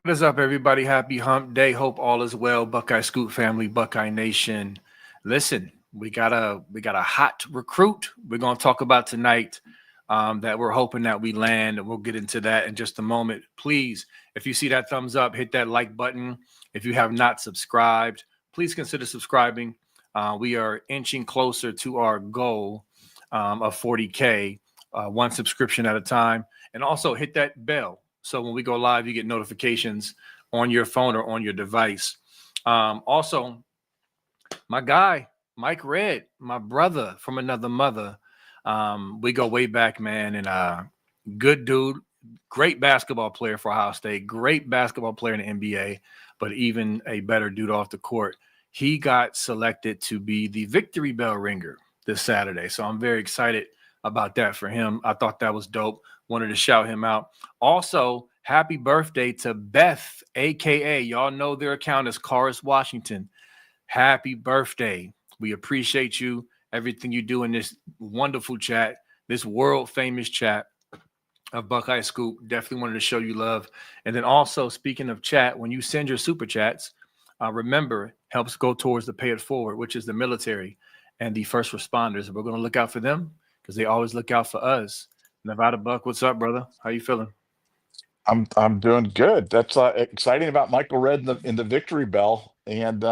What is up, everybody? Happy Hump Day. Hope all is well. Buckeye Scoop family, Buckeye Nation. Listen, we got a hot recruit. We're gonna talk about tonight that we're hoping that we land, and we'll get into that in just a moment. Please, if you see that thumbs up, hit that like button. If you have not subscribed, please consider subscribing. We are inching closer to our goal of 40K, one subscription at a time, and also hit that bell so when we go live, you get notifications on your phone or on your device. Also, my guy, Mike Red, my brother from another mother. We go way back, man, and good dude, great basketball player for Ohio State, great basketball player in the NBA, but even a better dude off the court. He got selected to be the victory bell ringer this Saturday. So I'm very excited about that for him. I thought that was dope. Wanted to shout him out. Also, happy birthday to Beth, aka y'all know their account is Karis Washington. Happy birthday. We appreciate you, everything you do in this wonderful chat, this world famous chat of Buckeye Scoop. Definitely wanted to show you love. And then also, speaking of chat, when you send your super chats, remember, helps go towards the pay it forward, which is the military and the first responders. We're going to look out for them because they always look out for us. Nevada Buck, what's up, brother? How you feeling? I'm doing good. That's exciting about Michael Red in the victory bell. And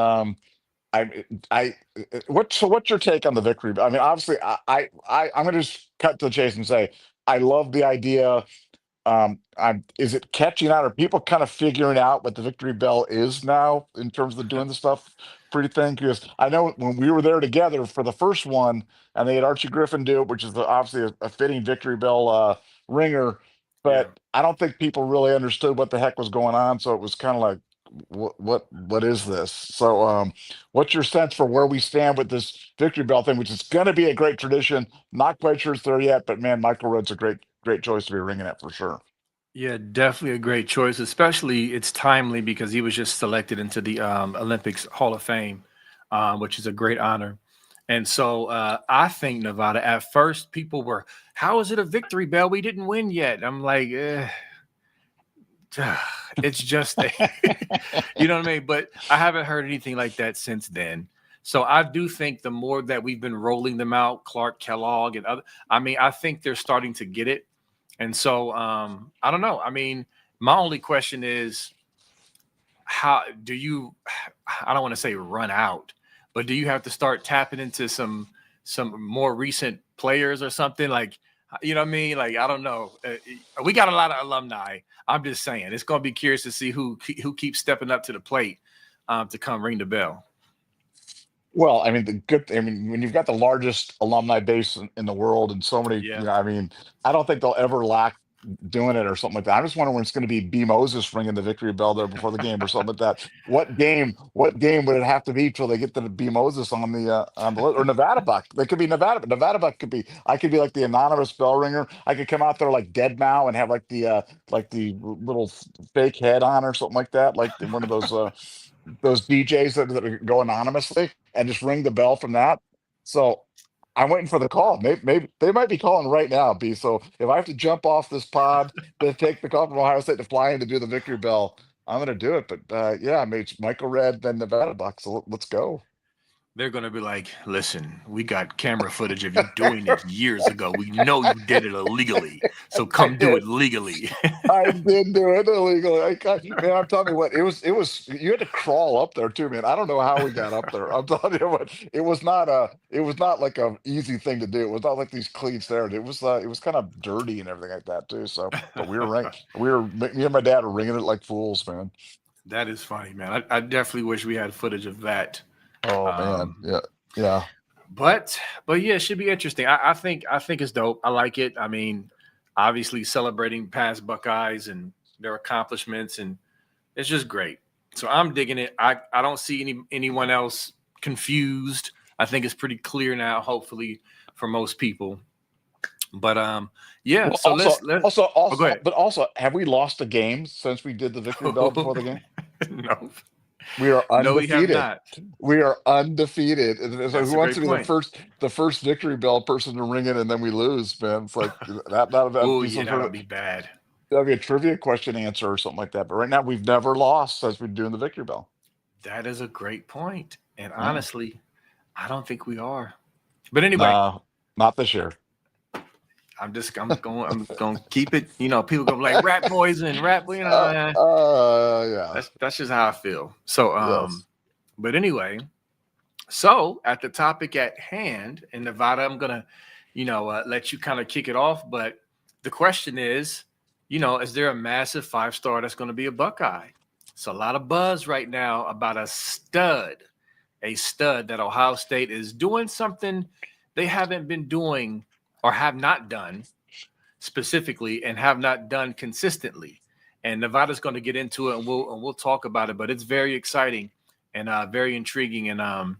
what's your take on the victory bell? I mean, obviously, I'm gonna just cut to the chase and say I love the idea. Is it catching out? Are people kind of figuring out what the victory bell is now in terms of doing the stuff pretty thing? Because I know when we were there together for the first one, and they had Archie Griffin do it, which is obviously a fitting victory bell ringer, Yeah. but I don't think people really understood what the heck was going on. So it was kind of like, what is this? So, what's your sense for where we stand with this victory bell thing, which is going to be a great tradition? Not quite sure it's there yet, but man, Michael Red's a great choice to be ringing it for sure. Yeah, definitely a great choice. Especially it's timely because he was just selected into the Olympics Hall of Fame, which is a great honor. And so I think Nevada, at first, people were, how is it a victory bell? We didn't win yet. I'm like, it's just, you know what I mean? But I haven't heard anything like that since then. So I do think the more that we've been rolling them out, Clark Kellogg and other, I mean, I think they're starting to get it. And so I don't know. I mean, my only question is how do you I don't want to say run out, but do you have to start tapping into some more recent players or something like you know what I mean? Like I don't know. We got a lot of alumni. I'm just saying it's going to be curious to see who keeps stepping up to the plate to come ring the bell. Well, I mean, I mean, when you've got the largest alumni base in the world and so many, Yeah. I mean, I don't think they'll ever lack doing it or something like that. I'm just wondering when it's going to be B Moses ringing the victory bell there before the game or something like that. What game would it have to be till they get to the B Moses on the list or Nevada Buck? They could be Nevada, but Nevada Buck could be. I could be like the anonymous bell ringer. I could come out there like Dead Mao and have like the little fake head on or something like that, like one of those DJs that go anonymously and just ring the bell from that. So I'm waiting for the call. Maybe they might be calling right now, B. So if I have to jump off this pod to take the call from Ohio State to fly in to do the victory bell, I'm going to do it. But yeah, I mean, it's Michael Red, then Nevada Bucks. So let's go. They're going to be like, listen, we got camera footage of you doing it years ago. We know you did it illegally. So I come do did. it legally. I did do it illegally. Man, I'm telling you what, it was you had to crawl up there too, man. I don't know how we got up there. I'm telling you what, it was not like a easy thing to do. It was not like these cleats there. It was kind of dirty and everything like that too. So, but we were right. Me and my dad were ringing it like fools, man. That is funny, man. I definitely wish we had footage of that. Oh man, Um, yeah, yeah. but yeah, it should be interesting. I think it's dope. I like it. I mean, obviously celebrating past Buckeyes and their accomplishments, and it's just great. So I'm digging it. I don't see anyone else confused. I think it's pretty clear now, hopefully, for most people. But yeah. Well, So let's. Oh, go ahead. but also, have we lost a game since we did the victory bell before the game? No, We are no, we have undefeated. not. We are undefeated. And so That's who a wants to great be point. the first victory bell person to ring it and then we lose, man? It's like that Oh be yeah, some sort that'll of be bad. that'd be a trivia question answer or something like that. But right now, we've never lost as we're doing the Victory Bell. That is a great point. And Yeah. honestly, I don't think we are. But anyway, No, not this year. I'm going to keep it, people go like rap boys and rap, Yeah. that's just how I feel. So Yes. but anyway, so at the topic at hand in Nevada, I'm gonna, let you kind of kick it off. But the question is there a massive 5-star that's gonna be a Buckeye? It's a lot of buzz right now about a stud that Ohio State is doing something they haven't been doing or have not done specifically and have not done consistently. And Nevada's going to get into it, and we'll talk about it. But it's very exciting and very intriguing, and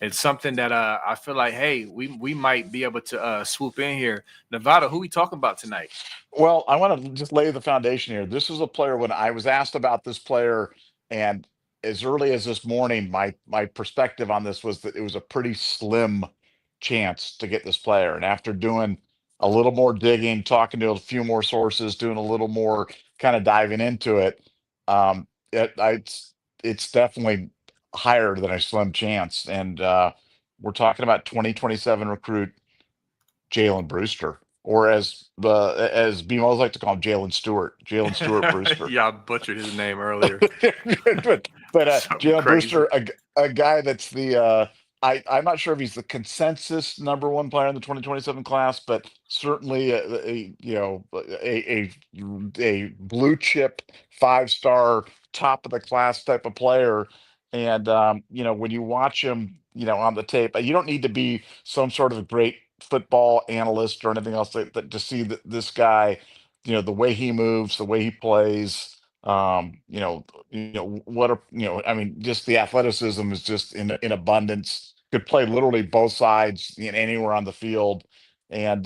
it's something that I feel like, hey, we might be able to swoop in here. Nevada, who we talking about tonight? Well, I want to just lay the foundation here. This is a player when I was asked about this player, and as early as this morning, my perspective on this was that it was a pretty slim chance to get this player. And after doing a little more digging, talking to a few more sources, doing a little more kind of diving into it, it's definitely higher than a slim chance. And we're talking about 2027 recruit Jalen Brewster, or as BMOs like to call him, Jalen Stewart Brewster. Yeah, I butchered his name earlier. but Something Jalen crazy. Brewster, a guy that's the I'm not sure if he's the consensus number one player in the 2027 class, but certainly a blue chip 5-star top of the class type of player. And when you watch him, on the tape, you don't need to be some sort of great football analyst or anything else that to see that this guy, the way he moves, the way he plays, what a I mean, just the athleticism is just in abundance. Could play literally both sides, anywhere on the field, and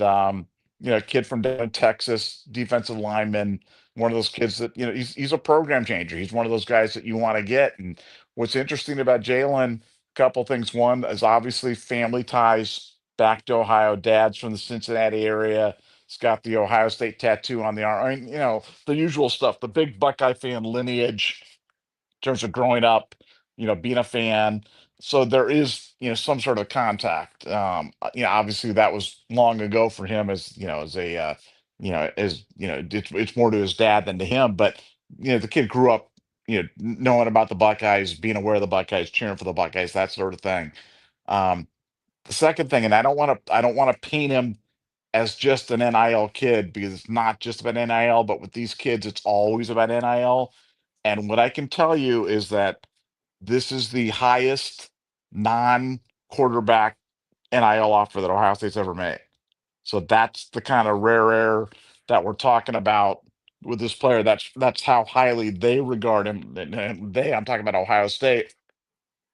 kid from down in Texas, defensive lineman, one of those kids that he's a program changer. He's one of those guys that you want to get. And what's interesting about Jalen, couple things. One is obviously family ties back to Ohio. Dad's from the Cincinnati area. He's got the Ohio State tattoo on the arm. I mean, the usual stuff, the big Buckeye fan lineage in terms of growing up, being a fan. So there is, some sort of contact. Obviously that was long ago for him as, as a, it's more to his dad than to him. But, the kid grew up, knowing about the Buckeyes, being aware of the Buckeyes, cheering for the Buckeyes, that sort of thing. Um, the second thing, and I don't want to paint him as just an NIL kid because it's not just about NIL, but with these kids, it's always about NIL. And what I can tell you is that this is the highest non-quarterback NIL offer that Ohio State's ever made. So that's the kind of rare air that we're talking about with this player. That's how highly they regard him. And I'm talking about Ohio State.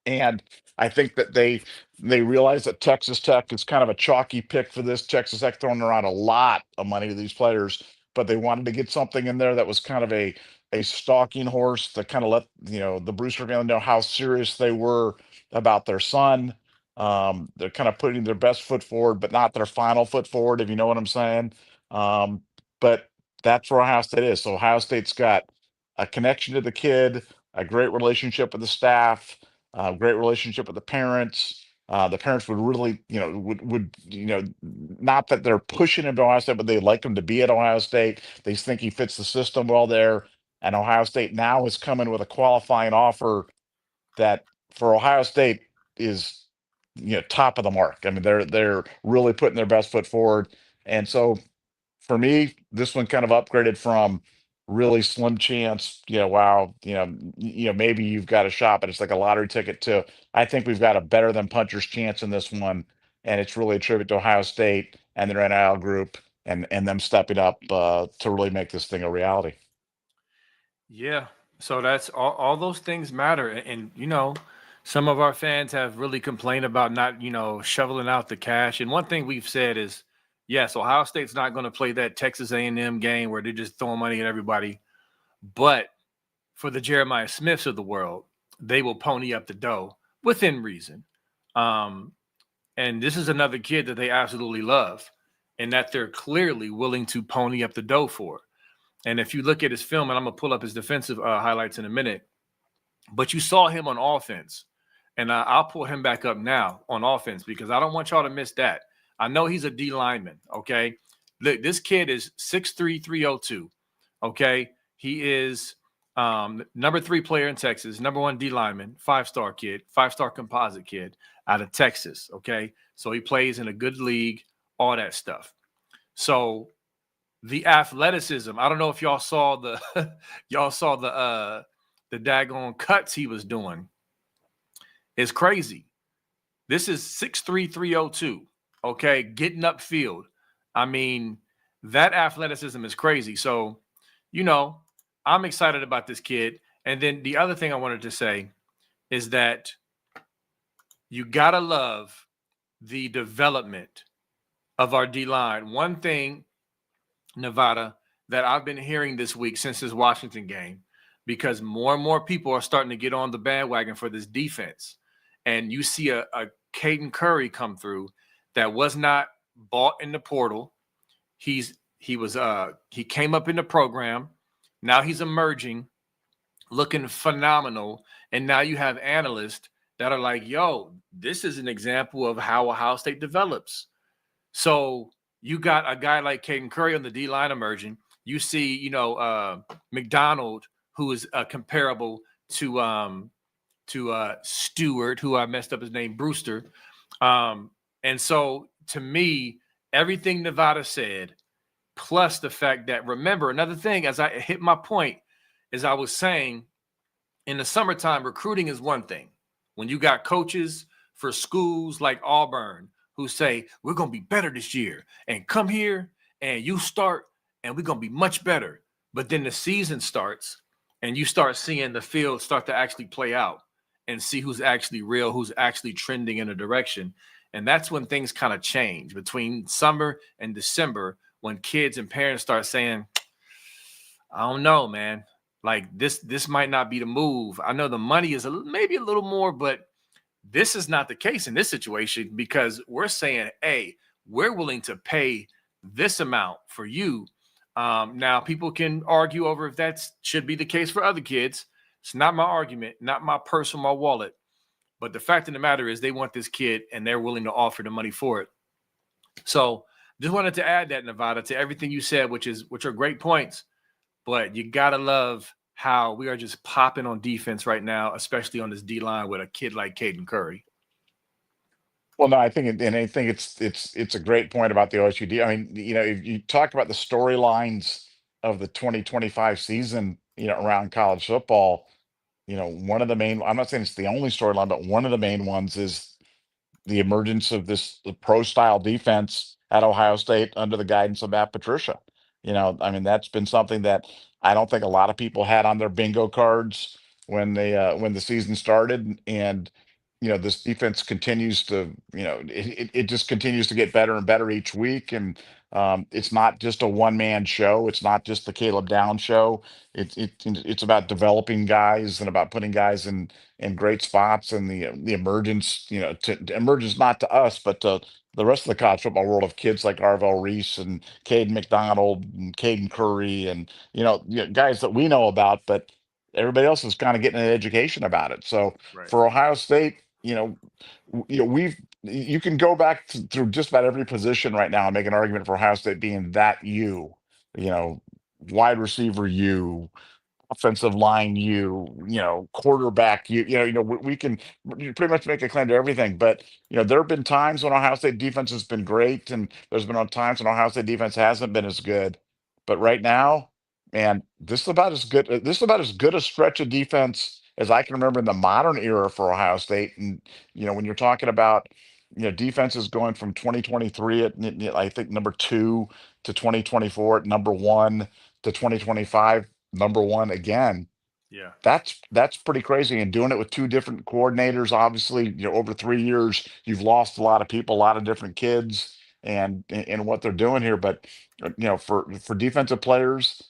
And I think that they realize that Texas Tech is kind of a chalky pick for this. Texas Tech throwing around a lot of money to these players, but they wanted to get something in there that was kind of a stalking horse to kind of let the Brewster family know how serious they were about their son. They're kind of putting their best foot forward, but not their final foot forward, if you know what I'm saying. But that's where Ohio State is. So Ohio State's got a connection to the kid, a great relationship with the staff, great relationship with the parents. The parents would really, not that they're pushing him to Ohio State, but they like him to be at Ohio State. They think he fits the system well there. And Ohio State now is coming with a qualifying offer that for Ohio State is, top of the mark. I mean, they're really putting their best foot forward. And so for me, this one kind of upgraded from really slim chance, wow, maybe you've got a shot, but it's like a lottery ticket to I think we've got a better than puncher's chance in this one. And it's really a tribute to Ohio State and their NIL group and them stepping up to really make this thing a reality. Yeah. So that's all those things matter. And some of our fans have really complained about not, shoveling out the cash. And one thing we've said is, yes, Ohio State's not going to play that Texas A&M game where they're just throwing money at everybody. But for the Jeremiah Smiths of the world, they will pony up the dough within reason. Um, and this is another kid that they absolutely love and that they're clearly willing to pony up the dough for. And if you look at his film, and I'm gonna pull up his defensive highlights in a minute, but you saw him on offense, and I'll pull him back up now on offense because I don't want y'all to miss that. I know he's a D lineman. Okay, look, this kid is 6'3", 302. Okay, he is number 3 player in Texas, number 1 D lineman, 5-star kid, 5-star composite kid out of Texas. Okay, so he plays in a good league, all that stuff. So the athleticism, I don't know if y'all saw the y'all saw the daggone cuts he was doing. It's crazy. This is 6'3", 302. Okay, getting upfield. I mean, that athleticism is crazy. So, you know, I'm excited about this kid. And then the other thing I wanted to say is that you gotta love the development of our D line. One thing, Nevada, that I've been hearing this week since this Washington game, because more and more people are starting to get on the bandwagon for this defense. And you see a Caden Curry come through that was not bought in the portal. He came up in the program. Now he's emerging, looking phenomenal. And now you have analysts that are like, yo, this is an example of how Ohio State develops. So you got a guy like Caden Curry on the D line emerging. You see, McDonald, who is comparable to Stewart, who I messed up his name, Brewster. And so to me, everything Nevada said, plus the fact that, remember, another thing, as I hit my point, is I was saying in the summertime, recruiting is one thing. When you got coaches for schools like Auburn who say, we're going to be better this year and come here and you start and we're going to be much better. But then the season starts and you start seeing the field start to actually play out and see who's actually real, who's actually trending in a direction. And that's when things kind of change between summer and December, when kids and parents start saying, I don't know, man, like this might not be the move. I know the money is maybe a little more, but this is not the case in this situation because we're saying, hey, we're willing to pay this amount for you. Now, people can argue over if that should be the case for other kids. It's not my argument, not my purse or my wallet. But the fact of the matter is they want this kid and they're willing to offer the money for it. So just wanted to add that, Nevada, to everything you said, which are great points. But you got to love how we are just popping on defense right now, especially on this D-line with a kid like Caden Curry. Well, no, I think, and I think it's a great point about the OSU. I mean, if you talk about the storylines of the 2025 season, around college football, one of the main, I'm not saying it's the only storyline, but one of the main ones is the emergence of the pro style defense at Ohio State under the guidance of Matt Patricia. I mean, that's been something that I don't think a lot of people had on their bingo cards when the season started. And this defense continues to, it just continues to get better and better each week. And it's not just a one-man show. It's not just the Caleb Down show. It's about developing guys and about putting guys in great spots, and the emergence, to emergence, not to us, but to the rest of the college football world, of kids like Arvell Reese and Caden McDonald and Caden Curry and guys that we know about, but everybody else is kind of getting an education about it. So Right. for Ohio State, you can go back through just about every position right now and make an argument for Ohio State being that you know, wide receiver offensive line quarterback we can pretty much make a claim to everything. But there have been times when Ohio State defense has been great, and there's been times when Ohio State defense hasn't been as good. But right now, man, this is about as good. This is about as good a stretch of defense as I can remember in the modern era for Ohio State. And when you're talking about defenses going from 2023 at I think number 2 to 2024 at number 1 to 2025 number 1 again. Yeah. That's pretty crazy. And doing it with 2 different coordinators, obviously, over 3 years, you've lost a lot of people, a lot of different kids, and what they're doing here. But for defensive players,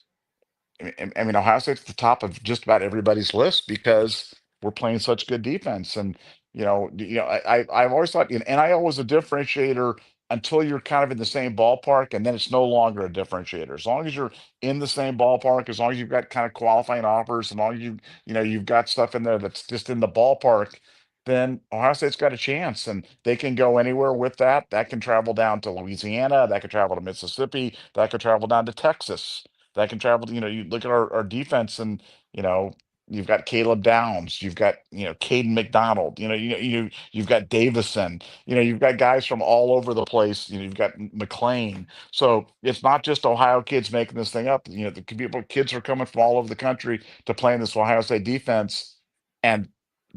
I mean, Ohio State's at the top of just about everybody's list because we're playing such good defense. And I've always thought, NIL was a differentiator until you're kind of in the same ballpark, and then it's no longer a differentiator. As long as you're in the same ballpark, as long as you've got kind of qualifying offers, as long as you've got stuff in there that's just in the ballpark, then Ohio State's got a chance, and they can go anywhere with that. That can travel down to Louisiana, that could travel to Mississippi, that could travel down to Texas, that can travel to, you look at our defense, and you know, you've got Caleb Downs, you've got, Caden McDonald, you've got Davison, you've got guys from all over the place. You've got McLean. So it's not just Ohio kids making this thing up. The people, kids are coming from all over the country to play in this Ohio State defense, and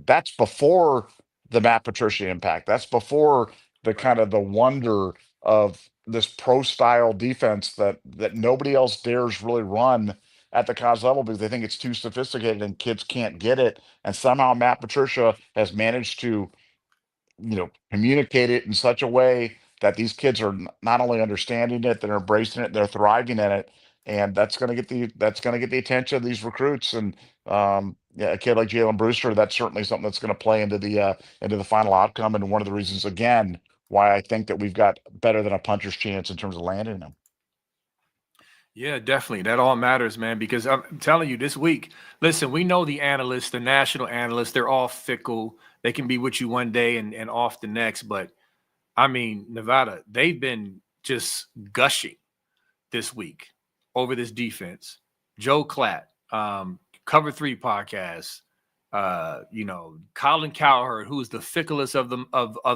that's before the Matt Patricia impact. That's before the Right. kind of the wonder of this pro style defense that nobody else dares really run at the college level because they think it's too sophisticated and kids can't get it. And somehow Matt Patricia has managed to, communicate it in such a way that these kids are not only understanding it, they're embracing it, they're thriving in it, and that's going to get the attention of these recruits. And yeah, a kid like Jalen Brewster, that's certainly something that's going to play into the final outcome, and one of the reasons again why I think that we've got better than a puncher's chance in terms of landing them. Yeah, definitely. That all matters, man, because I'm telling you this week, listen, we know the analysts, the national analysts, they're all fickle. They can be with you one day and off the next. But I mean, Nevada, they've been just gushing this week over this defense. Joe Klatt, Cover Three podcast, Colin Cowherd, who's the ficklest of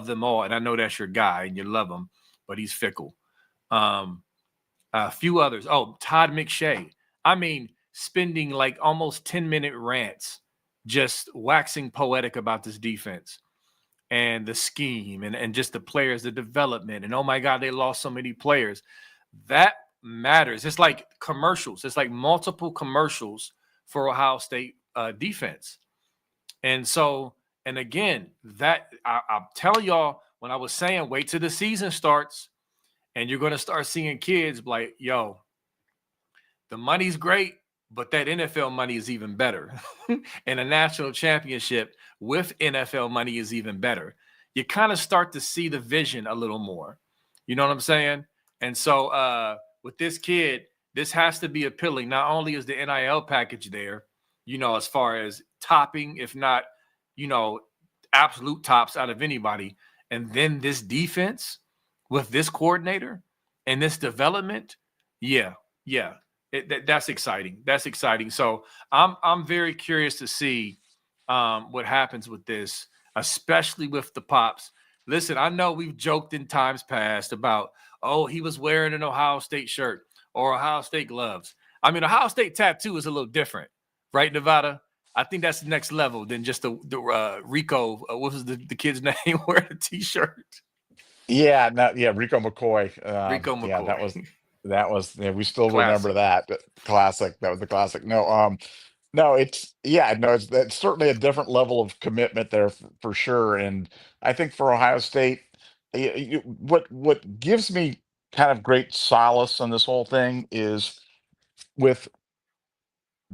them all. And I know that's your guy and you love him, but he's fickle. Um, a few others. Oh, Todd McShay. I mean, spending like almost 10-minute rants just waxing poetic about this defense and the scheme and just the players, the development. And oh my God, they lost so many players. That matters. It's like commercials. It's like multiple commercials for Ohio State defense. And so, and again, I'm telling y'all, when I was saying wait till the season starts, and you're going to start seeing kids like, yo, the money's great, but that NFL money is even better. And a national championship with NFL money is even better. You kind of start to see the vision a little more. You know what I'm saying? And so with this kid, this has to be appealing. Not only is the NIL package there, as far as topping, if not, you know, absolute tops out of anybody. And then this defense with this coordinator and this development, yeah, yeah, that's exciting. That's exciting. So I'm very curious to see what happens with this, especially with the pops. Listen, I know we've joked in times past about, oh, he was wearing an Ohio State shirt or Ohio State gloves. I mean, Ohio State tattoo is a little different, right, Nevada? I think that's the next level than just the Rico. What was the kid's name wearing a T-shirt? Yeah, no, yeah, Rico McCoy. Rico Yeah, that McCoy. was that was yeah, we still remember Classic. that. Classic. That was the classic. No, no, it's yeah, no, it's certainly a different level of commitment there for sure. And I think for Ohio State, what gives me kind of great solace on this whole thing is with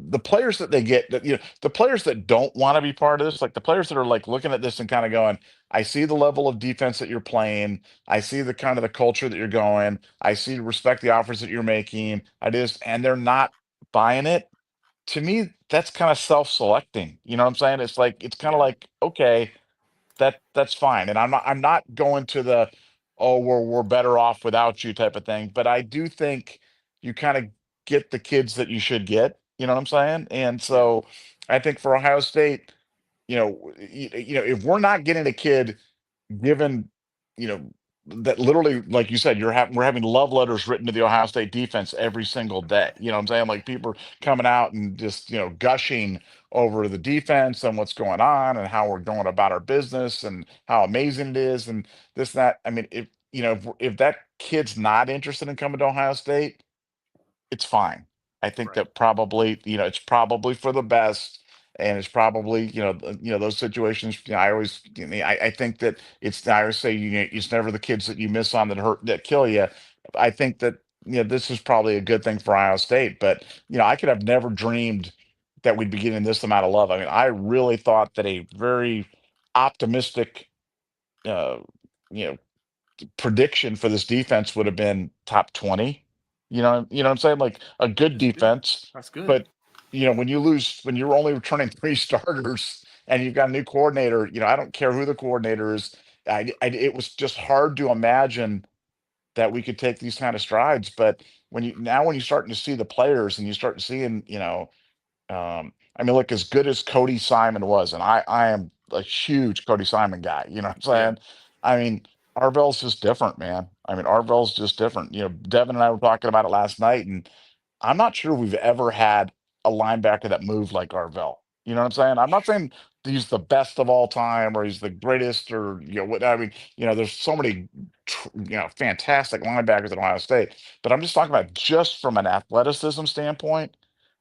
the players that they get, that the players that don't want to be part of this, like the players that are like looking at this and kind of going, I see the level of defense that you're playing, I see the kind of the culture that you're going, I see respect the offers that you're making, and they're not buying it. To me, that's kind of self-selecting. You know what I'm saying? It's like, it's kind of Yeah. like, okay, that's fine. And I'm not going to the, oh, we're better off without you type of thing. But I do think you kind of get the kids that you should get. You know what I'm saying? And Yeah. so I think for Ohio State, if we're not getting a kid given, you know, that literally, like you said, we're having love letters written to the Ohio State defense every single day. You know what I'm saying? Like people are coming out and just, gushing over the defense and what's going on and how we're going about our business and how amazing it is and this, that. I mean, if that kid's not interested in coming to Ohio State, it's fine. I think Right. that probably, it's probably for the best. And it's probably, those situations, I always, I think that I always say, it's never the kids that you miss on that hurt, that kill you. I think that, this is probably a good thing for Ohio State, but, I could have never dreamed that we'd be getting this amount of love. I mean, I really thought that a very optimistic, uh, you know, prediction for this defense would have been top 20. You know what I'm saying? Like a good That's good. defense, That's good. but when you're only returning 3 starters and you've got a new coordinator, I don't care who the coordinator is. It was just hard to imagine that we could take these kind of strides. But when you're starting to see the players and you start seeing, I mean, look, as good as Cody Simon was, and I am a huge Cody Simon guy, you know what I'm Yeah. saying? I mean, Arvell's just different, man. I mean, Arvell's just different. Devin and I were talking about it last night, and I'm not sure we've ever had a linebacker that moved like Arvell. You know what I'm saying? I'm not saying he's the best of all time or he's the greatest or what. I mean, there's so many fantastic linebackers at Ohio State, but I'm just talking about just from an athleticism standpoint.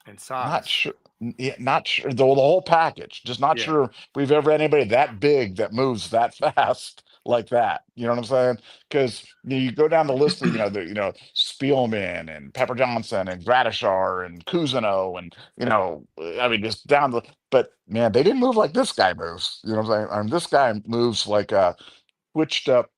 And Not size. sure. Yeah, not sure the whole package. Just not Yeah. sure we've ever had anybody that big that moves that fast like that. You know what I'm saying? Because you go down the list of Spielman and Pepper Johnson and Gradishar and Cousineau and I mean just down the. But man, they didn't move like this guy moves. You know what I'm saying? I mean, this guy moves like a twitched up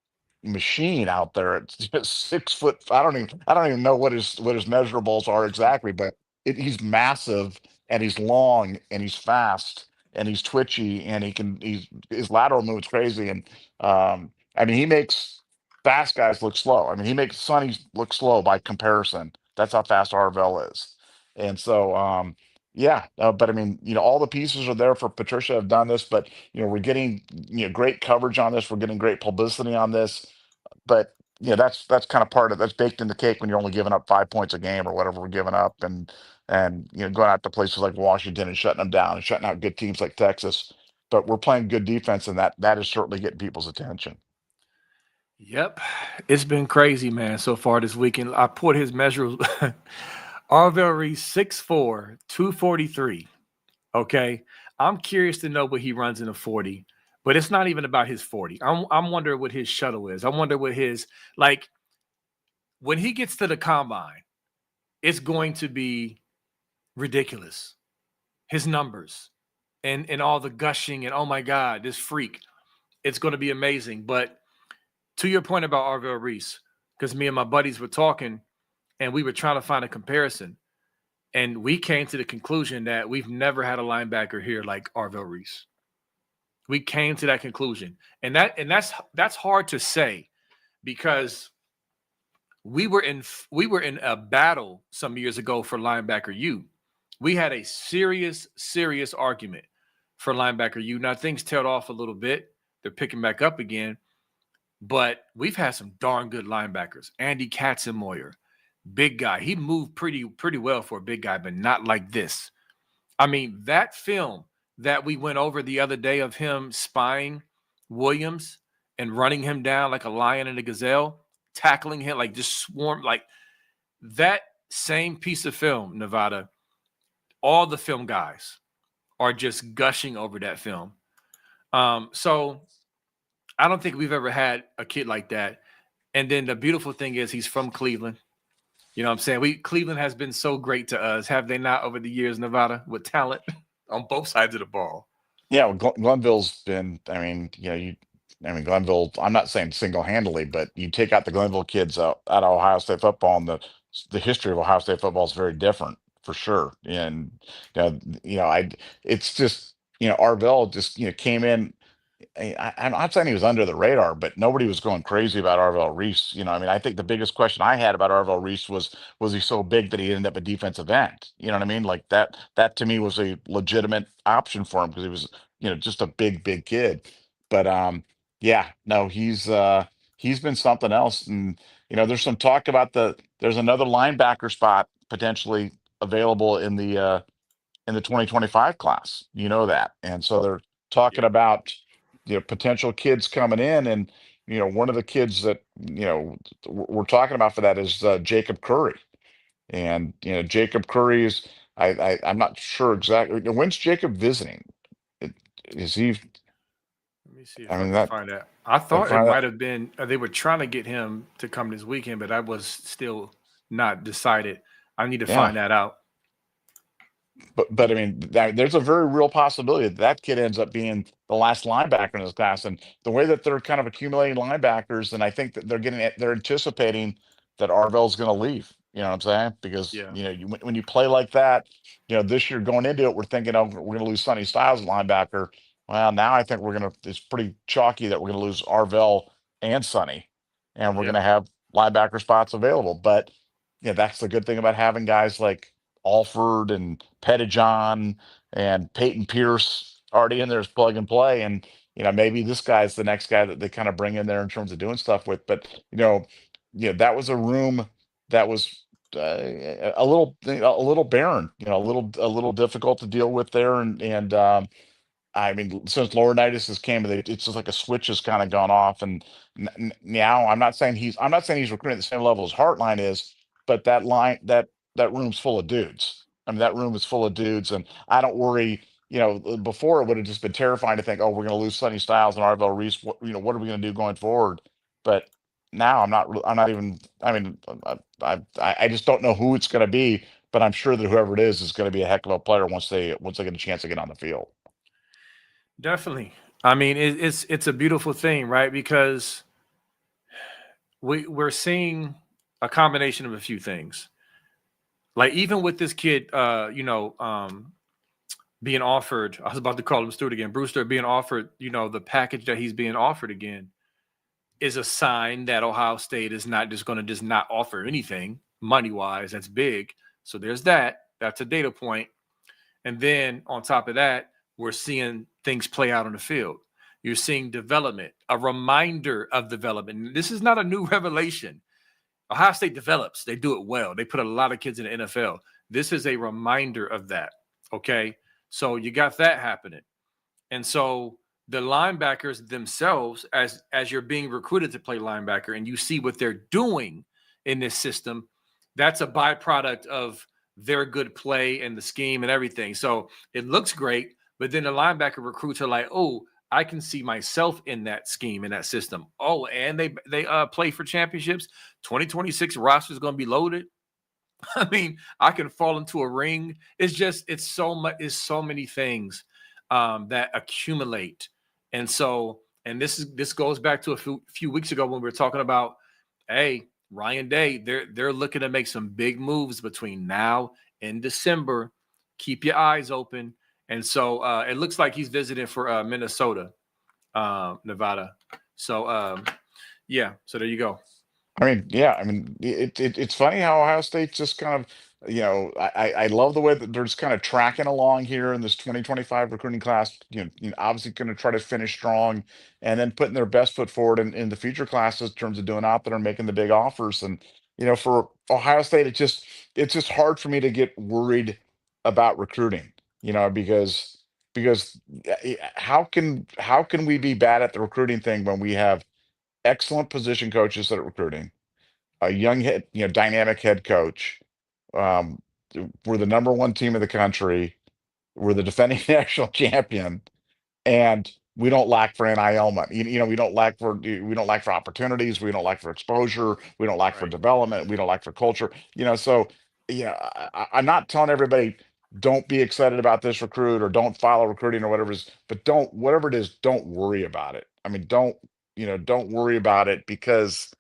machine out there. It's just 6 foot. I don't even know what his measurables are exactly, but he's massive and he's long and he's fast and he's twitchy and his lateral move's crazy. And I mean he makes fast guys look slow. I mean he makes Sonny look slow by comparison. That's how fast Arvell is. And so yeah, but I mean, all the pieces are there for Patricia have done this, but we're getting great coverage on this. We're getting great publicity on this, but that's kind of part of that's baked in the cake when you're only giving up 5 points a game or whatever we're giving up, and going out to places like Washington and shutting them down and shutting out good teams like Texas. But we're playing good defense, and that is certainly getting people's attention. Yep. It's been crazy, man, so far this weekend. I put his measures. Arvell Reese 6'4", 243. Okay. I'm curious to know what he runs in a 40, but it's not even about his 40. I'm wondering what his shuttle is. I wonder what his, like, when he gets to the combine, it's going to be ridiculous. His numbers and all the gushing and oh my God, this freak. It's going to be amazing. But to your point about Arvell Reese, because me and my buddies were talking and we were trying to find a comparison. And we came to the conclusion that we've never had a linebacker here like Arvell Reese. We came to that conclusion. And that's hard to say because we were in a battle some years ago for linebacker U. We had a serious argument for linebacker U. Now things tailed off a little bit. They're picking back up again. But we've had some darn good linebackers. Andy Katzenmoyer, big guy. He moved pretty well for a big guy, but not like this. I mean, that film that we went over the other day of him spying Williams and running him down like a lion and a gazelle, tackling him like just swarm, like that same piece of film, Nevada, all the film guys are just gushing over that film. So I don't think we've ever had a kid like that. And then the beautiful thing is he's from Cleveland. You know what I'm saying? Cleveland has been so great to us, have they not, over the years, Nevada, with talent on both sides of the ball? Yeah, well, Glenville's been. I mean, Glenville. I'm not saying single-handedly, but you take out the Glenville kids out of Ohio State football, and the history of Ohio State football is very different for sure. And it's just Arvell just came in. I'm not saying he was under the radar, but nobody was going crazy about Arvell Reese. I mean, I think the biggest question I had about Arvell Reese was he so big that he ended up a defensive end? You know what I mean? Like that to me was a legitimate option for him because he was, just a big kid. But yeah, no, he's been something else. And there's some talk about there's another linebacker spot potentially available in the 2025 class. You know that. And so they're talking Yeah. about potential kids coming in, and one of the kids that we're talking about for that is Jacob Curry. And Jacob Curry is I'm not sure exactly when's Jacob visiting. It- Is he? Let me see if I I mean can that find that. I I thought it find that might have been they were trying to get him to come this weekend, but that was still not decided. I need to yeah. find that out. but I mean, there's a very real possibility that that kid ends up being the last linebacker in this class. And the way that they're kind of accumulating linebackers, and I think that they're anticipating that Arvell's going to leave. You know what I'm saying? Because Yeah. when you play like that, this year going into it, we're thinking, oh, we're going to lose Sonny Styles at linebacker. Well, now I think we're going to. It's pretty chalky that we're going to lose Arvell and Sonny, and we're going Yeah. to have linebacker spots available. But that's the good thing about having guys like Alford and Pettijohn and Peyton Pierce already in there as plug and play. And, maybe this guy's the next guy that they kind of bring in there in terms of doing stuff with. But, that was a room that was a little barren, a little difficult to deal with there. And I mean, since Laurinaitis has came, it's just like a switch has kind of gone off. And now I'm not saying he's recruiting at the same level as Hartline is, but that room's full of dudes. I mean, that room is full of dudes, and I don't worry. Before it would have just been terrifying to think, oh, we're going to lose Sonny Styles and Arvell Reese. What are we going to do going forward? But now I'm not even. I mean, I just don't know who it's going to be, but I'm sure that whoever it is going to be a heck of a player once they get a chance to get on the field. Definitely. I mean, it's a beautiful thing, right? Because we're seeing a combination of a few things. Like even with this kid, being offered, I was about to call him Stewart again, Brewster being offered, the package that he's being offered again is a sign that Ohio State is not just going to just not offer anything money wise. That's big. So there's that. That's a data point. And then on top of that, we're seeing things play out on the field. You're seeing development, a reminder of development. This is not a new revelation. Ohio State develops. They do it well. They put a lot of kids in the NFL. This is a reminder of that. Okay. So you got that happening. And so the linebackers themselves, as you're being recruited to play linebacker and you see what they're doing in this system, that's a byproduct of their good play and the scheme and everything. So it looks great, but then the linebacker recruits are like, oh, I can see myself in that scheme, in that system. Oh, and they play for championships. 2026 roster is going to be loaded. I mean, I can fall into a ring. It's so much. It's so many things that accumulate, and this goes back to a few weeks ago when we were talking about, hey, Ryan Day. They're looking to make some big moves between now and December. Keep your eyes open. And so it looks like he's visiting for Minnesota, Nevada. So yeah. So there you go. I mean, yeah, I mean, it's funny how Ohio State just kind of, I love the way that they're just kind of tracking along here in this 2025 recruiting class. Obviously going to try to finish strong, and then putting their best foot forward in the future classes in terms of doing out there and making the big offers. And for Ohio State, it's just hard for me to get worried about recruiting. Because how can we be bad at the recruiting thing when we have excellent position coaches that are recruiting, a young head, dynamic head coach. Um, we're the number one team in the country. We're the defending national champion, and we don't lack for NIL money. We don't lack for opportunities. We don't lack for exposure. We don't lack for Right. development. We don't lack for culture. So I'm not telling everybody don't be excited about this recruit or don't follow recruiting or whatever it is, but don't whatever it is, don't worry about it. I mean, don't worry about it because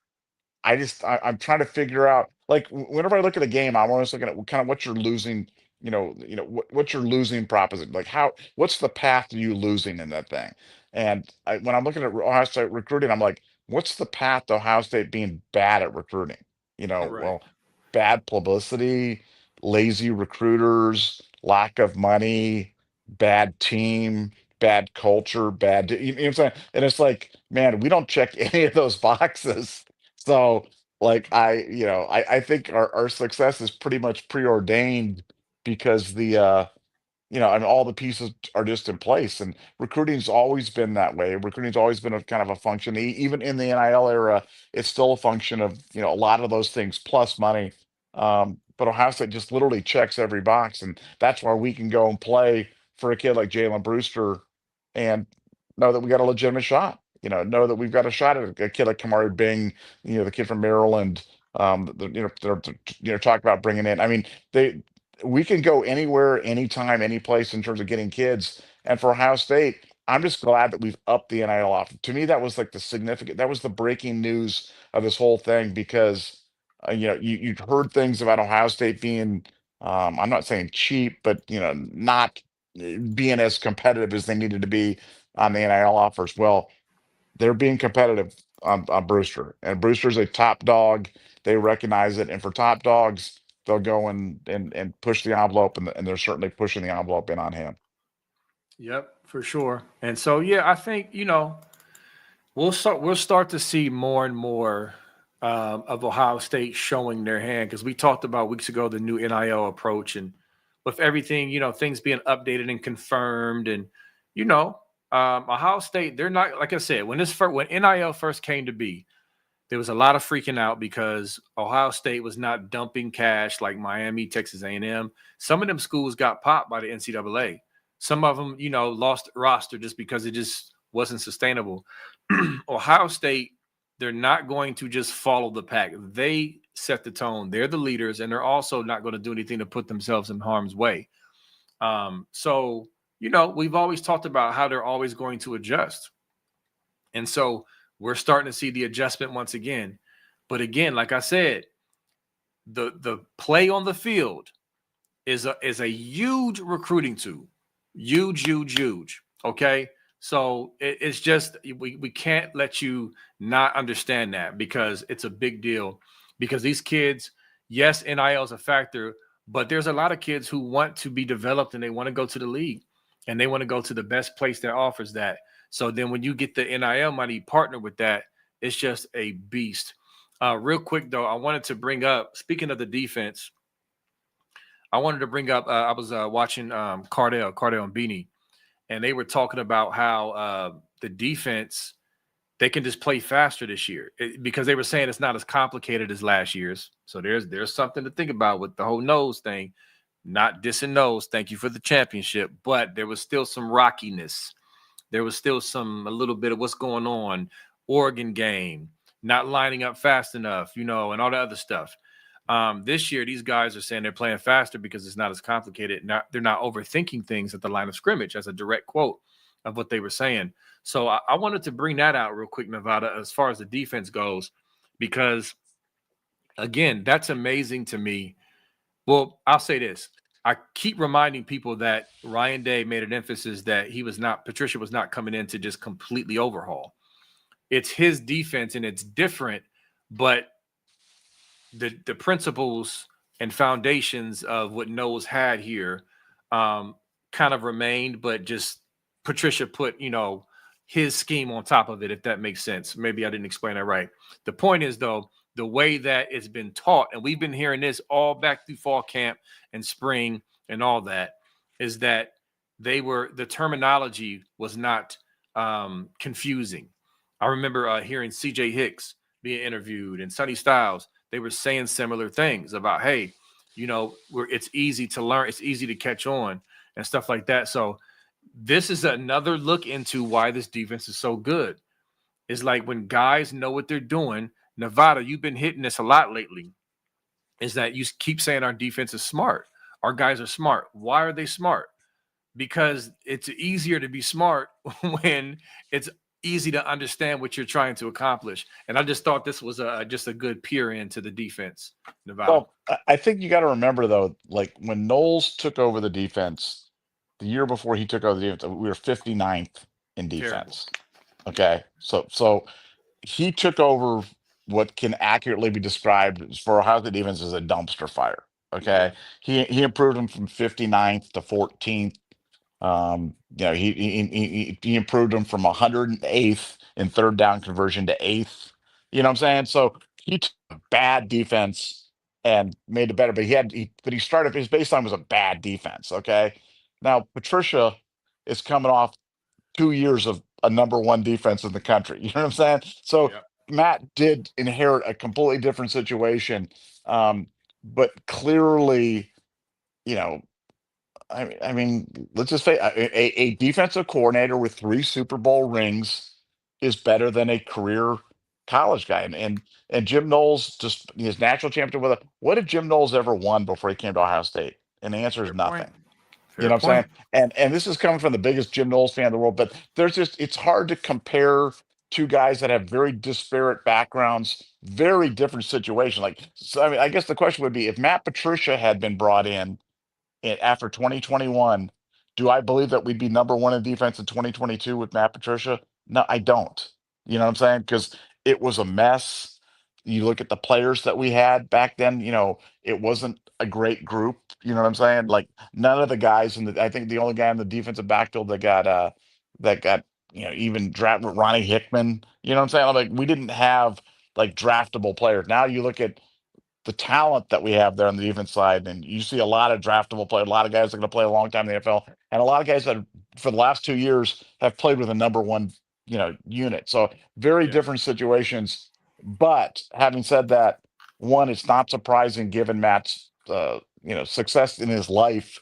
I'm trying to figure out like whenever I look at a game, I'm always looking at kind of what you're losing, what's your losing proposition, like what's the path to you losing in that thing. And when I'm looking at Ohio State recruiting, I'm like, what's the path to Ohio State being bad at recruiting? Right. Well, bad publicity, lazy recruiters, lack of money, bad team, bad culture, you know what I'm saying? And it's like, man, we don't check any of those boxes. So, like, I think our success is pretty much preordained because I mean, all the pieces are just in place, and recruiting's always been that way. Recruiting's always been a kind of a function, even in the NIL era, it's still a function of, a lot of those things plus money. But Ohio State just literally checks every box, and that's why we can go and play for a kid like Jalen Brewster and know that we got a legitimate shot. Know that we've got a shot at a kid like Kamari Bing, the kid from Maryland. They're talk about bringing in. I mean, they we can go anywhere, anytime, any place in terms of getting kids. And for Ohio State, I'm just glad that we've upped the NIL offer. To me, that was like that was the breaking news of this whole thing because you've heard things about Ohio State being, I'm not saying cheap, but not being as competitive as they needed to be on the NIL offers. Well, they're being competitive on Brewster, and Brewster's a top dog. They recognize it, and for top dogs, they'll go and push the envelope, and they're certainly pushing the envelope in on him. Yep, for sure. And so yeah, I think we'll start to see more and more of Ohio State showing their hand because we talked about weeks ago the new NIL approach and with everything things being updated and confirmed and you know Ohio State they're not like I said when NIL first came to be there was a lot of freaking out because Ohio State was not dumping cash like Miami, Texas A&M. Some of them schools got popped by the NCAA. Some of them, lost roster just because it just wasn't sustainable. Ohio State, they're not going to just follow the pack. They set the tone. They're the leaders, and they're also not going to do anything to put themselves in harm's way. We've always talked about how they're always going to adjust. And so we're starting to see the adjustment once again. But again, like I said, the play on the field is a huge recruiting tool. Huge, huge, huge. Okay. So it's just we can't let you not understand that because it's a big deal. Because these kids, yes, NIL is a factor, but there's a lot of kids who want to be developed and they want to go to the league and they want to go to the best place that offers that. So then when you get the NIL money partner with that, it's just a beast. Real quick though, I wanted to bring up, speaking of the defense, I wanted to bring up, I was watching Cardell and Beanie, and they were talking about how the defense, they can just play faster this year because they were saying it's not as complicated as last year's. So there's something to think about with the whole nose thing. Not dissing nose, thank you for the championship, but there was still some rockiness. There was still a little bit of what's going on, Oregon game, not lining up fast enough, and all the other stuff. This year, these guys are saying they're playing faster because it's not as complicated. They're not overthinking things at the line of scrimmage, as a direct quote of what they were saying. So I wanted to bring that out real quick, Nevada, as far as the defense goes, because again, that's amazing to me. Well, I'll say this. I keep reminding people that Ryan Day made an emphasis that Patricia was not coming in to just completely overhaul. It's his defense and it's different, but the principles and foundations of what Knowles had here kind of remained, but just Patricia put, his scheme on top of it, if that makes sense. Maybe I didn't explain that right. The point is, though, the way that it's been taught, and we've been hearing this all back through fall camp and spring and all that, is that the terminology was not confusing. I remember hearing CJ Hicks being interviewed and Sonny Styles. They were saying similar things about, hey, it's easy to learn, it's easy to catch on and stuff like that. So this is another look into why this defense is so good. It's like when guys know what they're doing. Nevada, you've been hitting this a lot lately, is that you keep saying our defense is smart. Our guys are smart. Why are they smart? Because it's easier to be smart when it's easy to understand what you're trying to accomplish. And I just thought this was just a good peer into the defense, Nevada. Well, I think you got to remember though, like when Knowles took over the defense, the year before he took over the defense, we were 59th in defense. Terrible. Okay, so he took over what can accurately be described for Ohio State defense as a dumpster fire. Okay, he improved them from 59th to 14th. He improved them from 108th in third down conversion to 8th. You know what I'm saying? So he took a bad defense and made it better. But he started, his baseline was a bad defense. Okay, now Patricia is coming off 2 years of a number one defense in the country. You know what I'm saying? So Yep. Matt did inherit a completely different situation, but clearly, you know, I mean, let's just say a defensive coordinator with 3 Super Bowl rings is better than a career college guy. And Jim Knowles, just his national championship with what did Jim Knowles ever won before he came to Ohio State? And the answer is Fair point. nothing. You Fair know what I'm saying? point. And this is coming from the biggest Jim Knowles fan in the world, but there's just it's hard to compare two guys that have very disparate backgrounds, very different situation. Like, so I mean, I guess the question would be if Matt Patricia had been brought in after 2021, do I believe that we'd be number one in defense in 2022 with Matt Patricia? No, I don't. You know what I'm saying? Because it was a mess. You look at the players that we had back then, it wasn't a great group. You know what I'm saying? Like none of the guys I think the only guy in the defensive backfield that got, even draft Ronnie Hickman. You know what I'm saying? Like we didn't have like draftable players. Now you look at the talent that we have there on the defense side, and you see a lot of draftable players, a lot of guys that are going to play a long time in the NFL, and a lot of guys that for the last 2 years have played with a number one, unit. So very Yeah. different situations. But having said that, one, it's not surprising given Matt's success in his life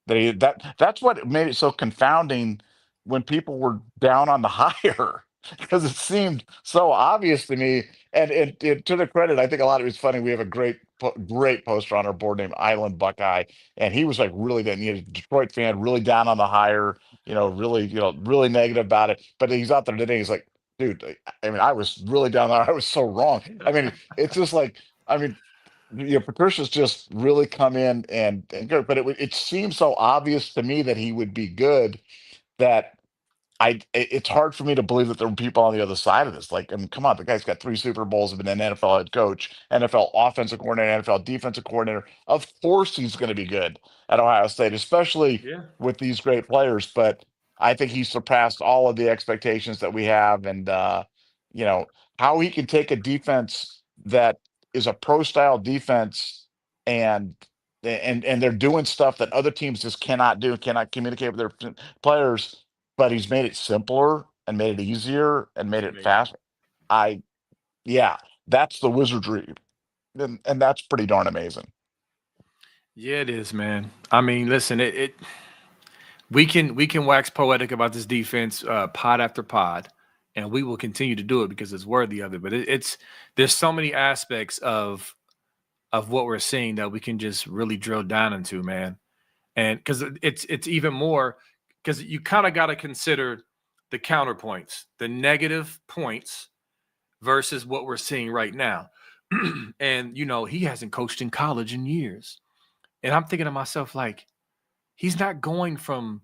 that's what made it so confounding when people were down on the hire because it seemed so obvious to me. And to the credit, I think a lot of it's funny. We have a great poster on our board named Island Buckeye, and he was like really Detroit fan, really down on the hire, really really negative about it. But he's out there today. He's like, dude, I mean, I was really down there. I was so wrong. I mean, it's just like, I mean, Patricia's just really come in and good, but it seems so obvious to me that he would be good that it's hard for me to believe that there were people on the other side of this. Like, I mean, come on, the guy's got 3 Super Bowls, been an NFL head coach, NFL offensive coordinator, NFL defensive coordinator. Of course, he's going to be good at Ohio State, especially Yeah. with these great players. But I think he surpassed all of the expectations that we have, and you know how he can take a defense that is a pro style defense and and they're doing stuff that other teams just cannot do, cannot communicate with their players, but he's made it simpler and made it easier and made It's it amazing. faster. I Yeah, that's the wizardry, and that's pretty darn amazing. Yeah, it is, man. I mean, listen, it we can wax poetic about this defense pod after pod, and we will continue to do it because it's worthy of it. But it's there's so many aspects of what we're seeing that we can just really drill down into, man. And because it's even more because you kind of got to consider the counterpoints, the negative points versus what we're seeing right now. And he hasn't coached in college in years, and I'm thinking to myself like he's not going from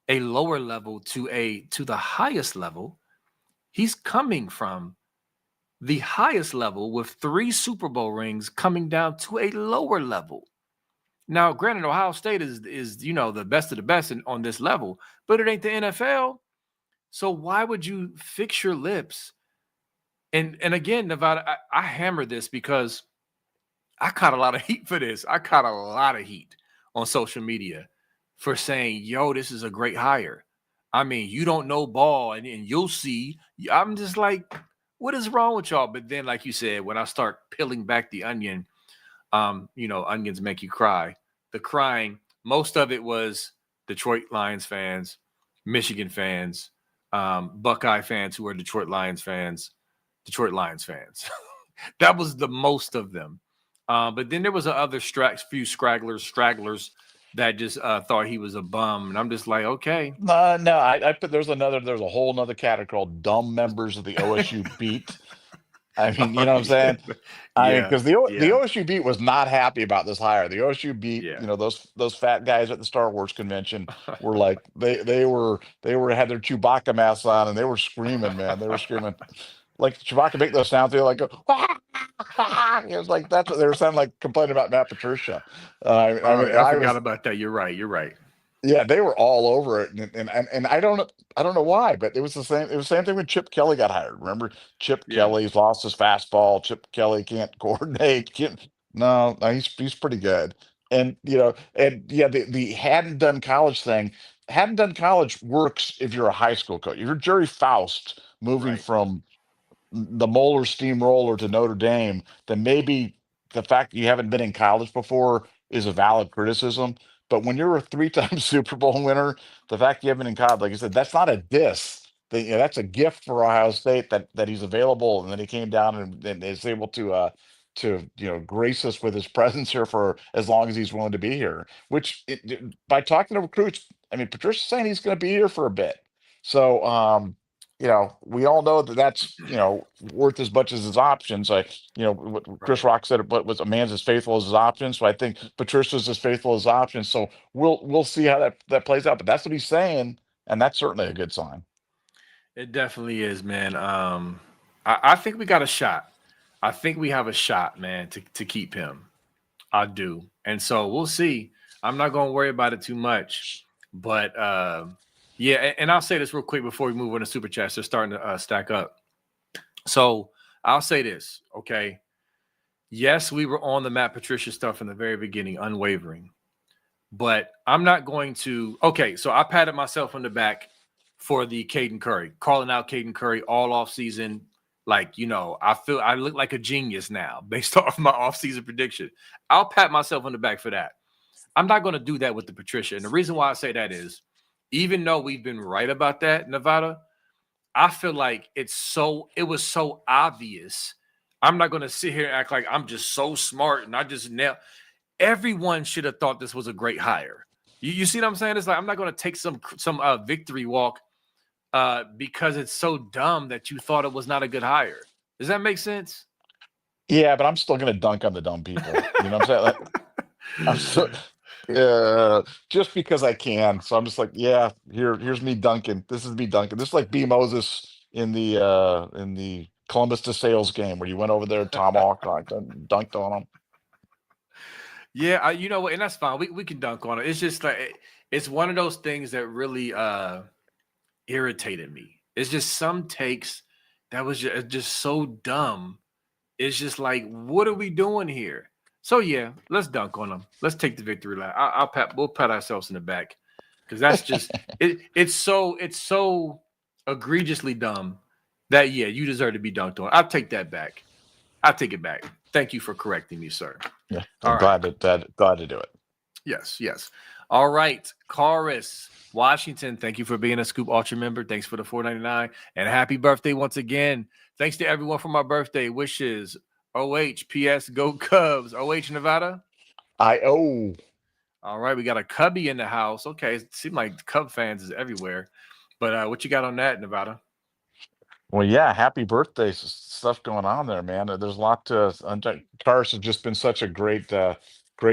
a lower level to the highest level. He's coming from the highest level with 3 Super Bowl rings coming down to a lower level. Now, granted, Ohio State is the best of the best on this level, but it ain't the NFL. So why would you fix your lips? And again, Nevada, I hammer this because I caught a lot of heat for this. I caught a lot of heat on social media for saying, yo, this is a great hire. I mean, you don't know ball and you'll see. I'm just like, what is wrong with y'all? But then, like you said, when I start peeling back the onion, onions make you cry. The crying, most of it was Detroit Lions fans, Michigan fans, Buckeye fans who are Detroit Lions fans. That was the most of them. But then there was a other few stragglers that just thought he was a bum, and I'm just like, okay, No, I put there's a whole nother category called dumb members of the OSU beat. I mean, you oh, know what I'm yeah, saying? I mean, yeah, because the yeah, OSU beat was not happy about this hire. The OSU beat, yeah. those fat guys at the Star Wars convention were like they were had their Chewbacca masks on and they were screaming, man. They were screaming like Chewbacca make those sounds. They like go, it was like that's what they were sounding like complaining about Matt Patricia. I Oh, mean, yeah, I I forgot was about that. You're right. You're right. yeah, they were all over it, and I don't know why, but it was the same. It was the same thing when Chip Kelly got hired. Remember, Chip Yeah, Kelly's lost his fastball. Chip Kelly can't coordinate. No, he's pretty good. And and yeah, the hadn't done college thing, hadn't done college works if you're a high school coach. If you're Jerry Faust moving right. from the Moeller Steamroller to Notre Dame, then maybe the fact that you haven't been in college before is a valid criticism. But when you're a 3 time Super Bowl winner, the fact you haven't been in college, like I said, that's not a diss. That's a gift for Ohio State that he's available and that he came down and is able to grace us with his presence here for as long as he's willing to be here. Which by talking to recruits, I mean Patricia's saying he's going to be here for a bit. So we all know that that's worth as much as his options. What Chris Right. Rock said, but was a man's as faithful as his options. So I think Patricia's as faithful as his options. So we'll see how that plays out. But that's what he's saying, and that's certainly a good sign. It definitely is, man. I think we got a shot. I think we have a shot, man, to keep him. I do. And so we'll see. I'm not going to worry about it too much. But yeah, and I'll say this real quick before we move on to Super Chats. They're starting to stack up. So I'll say this, okay? Yes, we were on the Matt Patricia stuff in the very beginning, unwavering. But I'm not going to. Okay, so I patted myself on the back for the Caden Curry, calling out Caden Curry all off season. Like, I feel I look like a genius now based off my off-season prediction. I'll pat myself on the back for that. I'm not going to do that with the Patricia. And the reason why I say that is, even though we've been right about that, Nevada, I feel like it was so obvious. I'm not going to sit here and act like I'm just so smart and I just nailed. Everyone should have thought this was a great hire. You see what I'm saying? It's like I'm not going to take some victory walk because it's so dumb that you thought it was not a good hire. Does that make sense? Yeah, but I'm still going to dunk on the dumb people. You know what I'm saying? I'm still, just because I can. So I'm just like, yeah, here's me dunking. This is me dunking. This is like B Moses in the Columbus to Sales game where you went over there, tomahawk, dunked on him. Yeah, you know what, and that's fine. We can dunk on it. It's just like it's one of those things that really irritated me. It's just some takes that was just so dumb. It's just like, what are we doing here? So yeah, let's dunk on them. Let's take the victory lap. We'll pat ourselves in the back because that's just it. It's so egregiously dumb that yeah, you deserve to be dunked on. I'll take that back. I'll take it back. Thank you for correcting me, sir. Yeah, All I'm right. glad to do it. Yes. All right. Karis, Washington, thank you for being a Scoop Ultra member. Thanks for the $4.99. And happy birthday once again. Thanks to everyone for my birthday wishes. OH, go Cubs. OH, Nevada. Oh. All right. We got a Cubby in the house. Okay. It seems like Cub fans is everywhere. But what you got on that, Nevada? Well, yeah, happy birthday stuff going on there, man. There's a lot to. Cars has just been such a great